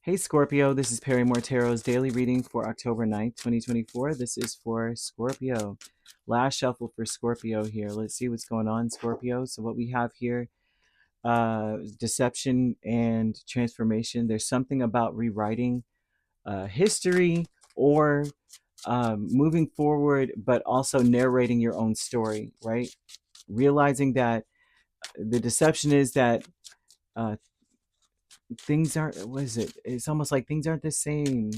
Hey Scorpio, this is Perrymore Tarot's daily reading for October 9th, 2024. This is for Scorpio. Last shuffle for Scorpio here. Let's see what's going on, Scorpio. So what we have here, deception and transformation. There's something about rewriting history or moving forward, but also narrating your own story, right? Realizing that the deception is that uh, things aren't, what is it? It's almost like things aren't the same.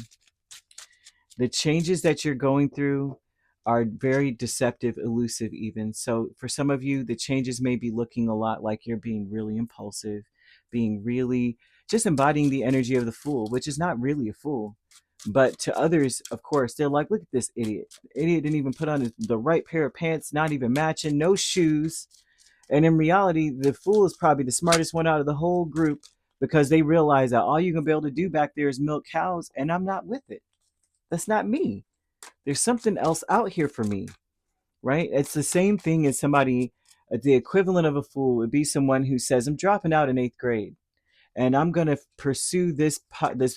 The changes that you're going through are very deceptive, elusive, even. So, for some of you, the changes may be looking a lot like you're being really impulsive, being really just embodying the energy of the fool, which is not really a fool. But to others, of course, they're like, look at this idiot. The idiot didn't even put on the right pair of pants, not even matching, no shoes. And in reality, the fool is probably the smartest one out of the whole group because they realize that all you're going to be able to do back there is milk cows, and I'm not with it. That's not me. There's something else out here for me, right? It's the same thing as somebody, the equivalent of a fool would be someone who says, I'm dropping out in eighth grade and I'm going to pursue this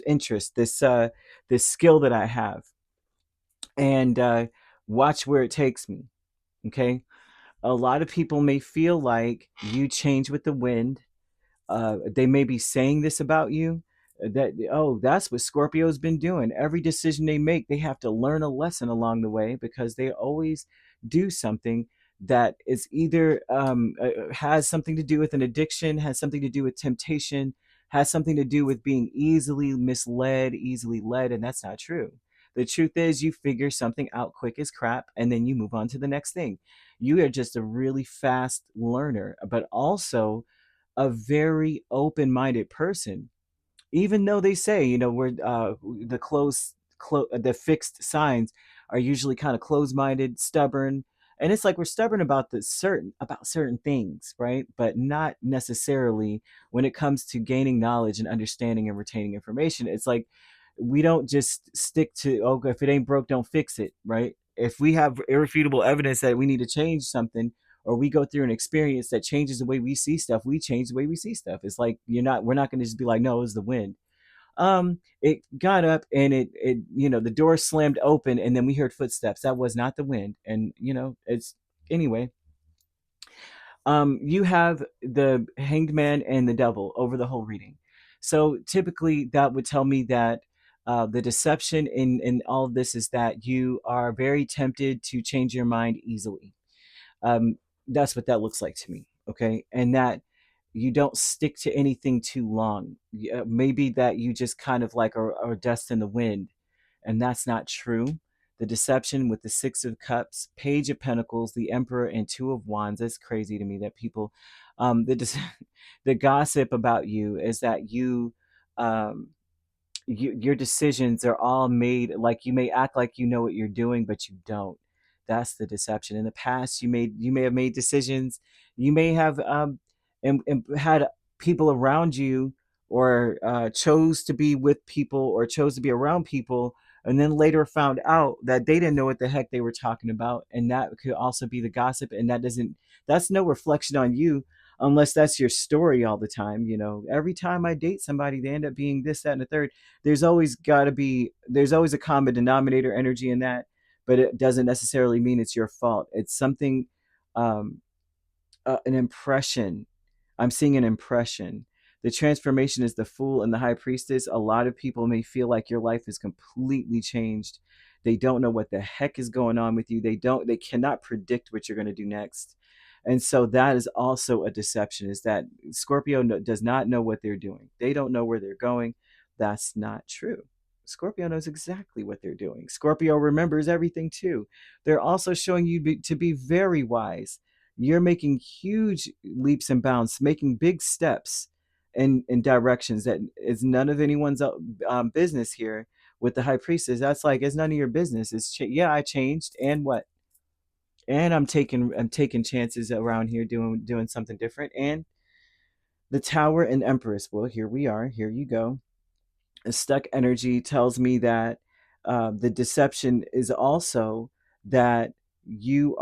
interest, this skill that I have, and watch where it takes me. Okay. A lot of people may feel like you change with the wind. They may be saying this about you, that, oh, that's what Scorpio's been doing. Every decision they make, they have to learn a lesson along the way because they always do something that is either has something to do with an addiction, has something to do with temptation, has something to do with being easily misled, easily led, and that's not true. The truth is, you figure something out quick as crap, and then you move on to the next thing. You are just a really fast learner, but also a very open-minded person. Even though they say, we're the fixed signs are usually kind of closed-minded, stubborn, and it's like we're stubborn about certain things, right? But not necessarily when it comes to gaining knowledge and understanding and retaining information. It's like we don't just stick to, oh, if it ain't broke, don't fix it, right? If we have irrefutable evidence that we need to change something, or we go through an experience that changes the way we see stuff, we change the way we see stuff. It's like we're not going to just be like, no, it was the wind. It got up and the door slammed open and then we heard footsteps. That was not the wind. And it's anyway. You have the hanged man and the devil over the whole reading. So typically that would tell me that the deception in all of this is that you are very tempted to change your mind easily. That's what that looks like to me. Okay. And that you don't stick to anything too long. Maybe that you just kind of like are dust in the wind. And that's not true. The deception with the Six of Cups, Page of Pentacles, the Emperor, and Two of Wands. That's crazy to me that people, the gossip about you is that um, your decisions are all made like you may act like you know what you're doing, but you don't. That's the deception. In the past, you may have made decisions. You may have and had people around you, or chose to be with people, or chose to be around people, and then later found out that they didn't know what the heck they were talking about, and that could also be the gossip. And that's no reflection on you, unless that's your story all the time. Every time I date somebody, they end up being this, that, and the third. There's always a common denominator energy in that, but it doesn't necessarily mean it's your fault. It's something, um, an impression. I'm seeing an impression. The transformation is the Fool and the High Priestess. A lot of people may feel like your life is completely changed. They don't know what the heck is going on with you. They cannot predict what you're going to do next. And so that is also a deception, is that Scorpio does not know what they're doing. They don't know where they're going. That's not true. Scorpio knows exactly what they're doing. Scorpio remembers everything too. They're also showing you to be very wise. You're making huge leaps and bounds, making big steps in directions that is none of anyone's business here. With the High Priestess, that's like, it's none of your business. Yeah, I changed, and what? And I'm taking chances around here, doing something different. And the Tower and Empress. Well, here we are. Here you go. A stuck energy tells me that the deception is also that you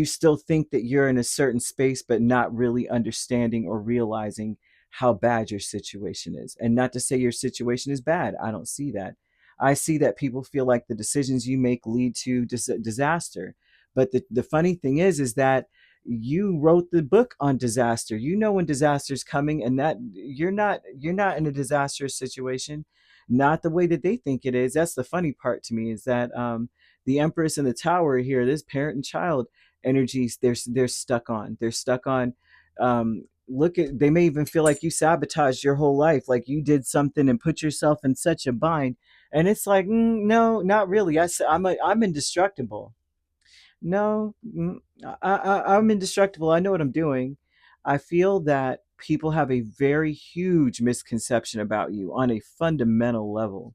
still think that you're in a certain space, but not really understanding or realizing how bad your situation is. And not to say your situation is bad. I don't see that. I see that people feel like the decisions you make lead to disaster. But the funny thing is that you wrote the book on disaster. You know when disaster is coming, and that you're not in a disastrous situation, not the way that they think it is. That's the funny part to me, is that the Empress and the Tower here, this parent and child energies, they're stuck on. They're stuck on. Look at, they may even feel like you sabotaged your whole life, like you did something and put yourself in such a bind. And it's like, no, not really. I'm indestructible. No, I'm indestructible. I know what I'm doing. I feel that people have a very huge misconception about you on a fundamental level.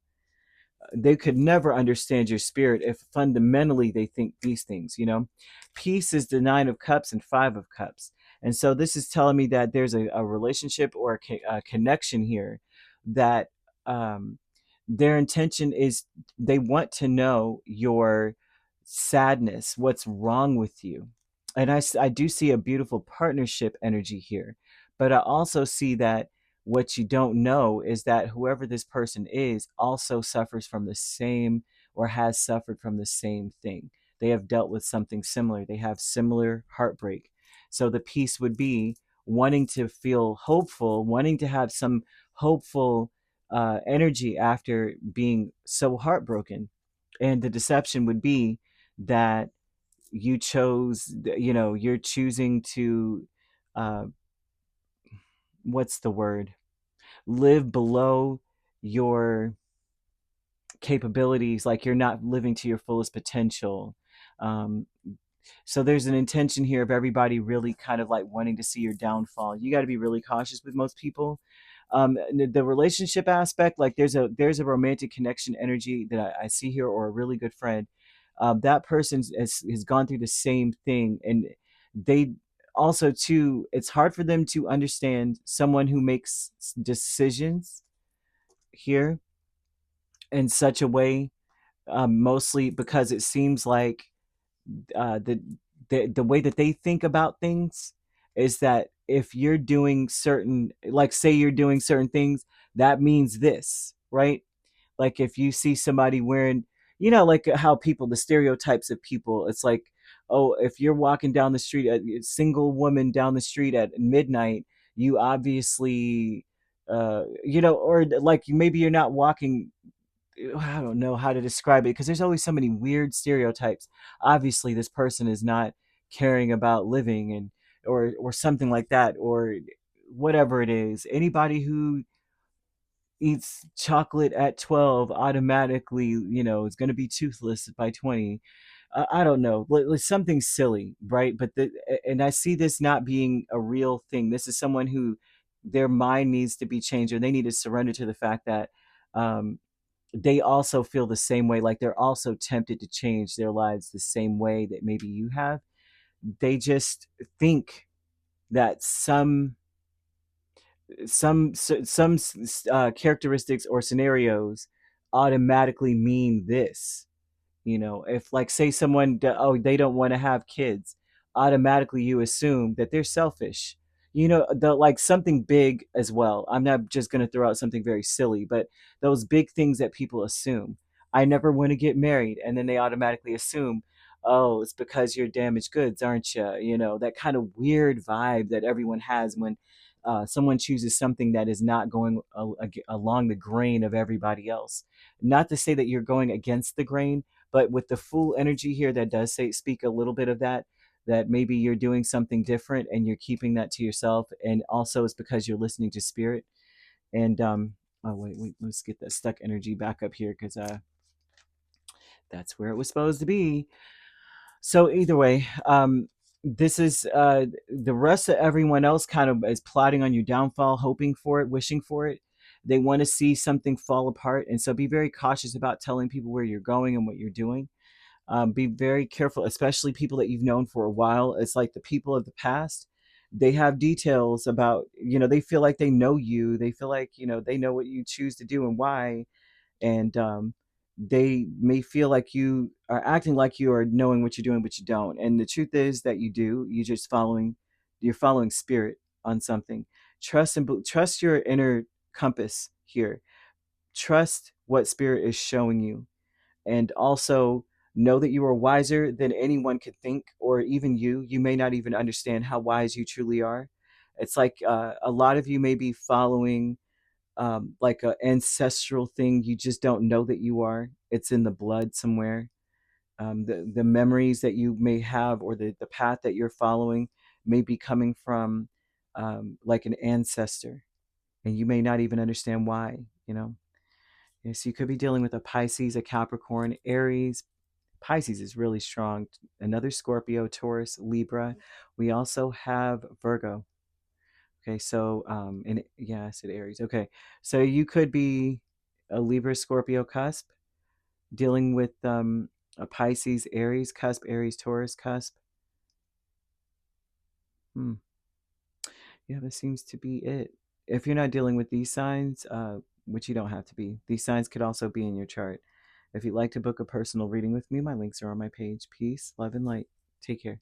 They could never understand your spirit if fundamentally they think these things, you know. Peace is the 9 of cups and 5 of cups. And so this is telling me that there's a relationship or a connection here, that um, their intention is, they want to know your sadness, what's wrong with you. And I do see a beautiful partnership energy here, but I also see that what you don't know is that whoever this person is also suffers from the same, or has suffered from the same thing. They have dealt with something similar. They have similar heartbreak. So the piece would be wanting to feel hopeful, wanting to have some hopeful energy after being so heartbroken. And the deception would be that you chose, you're choosing to, uh, what's the word? Live below your capabilities, like you're not living to your fullest potential. um, so there's an intention here of everybody really kind of like wanting to see your downfall. You got to be really cautious with most people. The relationship aspect, like there's a romantic connection energy that I see here, or a really good friend. That person has gone through the same thing, and they also too, it's hard for them to understand someone who makes decisions here in such a way, mostly because it seems like uh, the, the way that they think about things is that if you're doing certain, like say you're doing certain things, that means this, right? Like if you see somebody wearing, like how people, the stereotypes of people, it's like, oh, if you're walking down the street, a single woman down the street at midnight, you obviously, or like maybe you're not walking. I don't know how to describe it, because there's always so many weird stereotypes. Obviously, this person is not caring about living, and or something like that, or whatever it is. Anybody who eats chocolate at 12 automatically, is going to be toothless by 20. I don't know, like something silly, right? And I see this not being a real thing. This is someone who, their mind needs to be changed, and they need to surrender to the fact that um, they also feel the same way. Like they're also tempted to change their lives the same way that maybe you have. They just think that some characteristics or scenarios automatically mean this. If like say someone, oh, they don't want to have kids, automatically you assume that they're selfish. The like something big as well. I'm not just going to throw out something very silly, but those big things that people assume. I never want to get married, and then they automatically assume, oh, it's because you're damaged goods, aren't you? That kind of weird vibe that everyone has when someone chooses something that is not going along the grain of everybody else. Not to say that you're going against the grain, but with the full energy here, that does speak a little bit of that maybe you're doing something different and you're keeping that to yourself, and also it's because you're listening to spirit. And oh wait, let's get that stuck energy back up here, because that's where it was supposed to be. So either way, this is the rest of everyone else kind of is plotting on your downfall, hoping for it, wishing for it. They want to see something fall apart, and so be very cautious about telling people where you're going and what you're doing. Be very careful, especially people that you've known for a while. It's like the people of the past. They have details about, they feel like they know you. They feel like, they know what you choose to do and why. And they may feel like you are acting like you are knowing what you're doing, but you don't. And the truth is that you do. You're following spirit on something. trust your inner compass here. Trust what spirit is showing you, and also know that you are wiser than anyone could think, or even you may not even understand how wise you truly are. It's like a lot of you may be following like an ancestral thing. You just don't know that you are. It's in the blood somewhere. The memories that you may have, or the path that you're following, may be coming from like an ancestor, and you may not even understand why. Yes, you could be dealing with a Pisces, a Capricorn, Aries. Pisces is really strong. Another Scorpio, Taurus, Libra. We also have Virgo. Okay, so and yeah, I said Aries. Okay, so you could be a Libra, Scorpio cusp, dealing with a Pisces, Aries cusp, Aries, Taurus cusp. Hmm. Yeah, that seems to be it. If you're not dealing with these signs, which you don't have to be, these signs could also be in your chart. If you'd like to book a personal reading with me, my links are on my page. Peace, love, and light. Take care.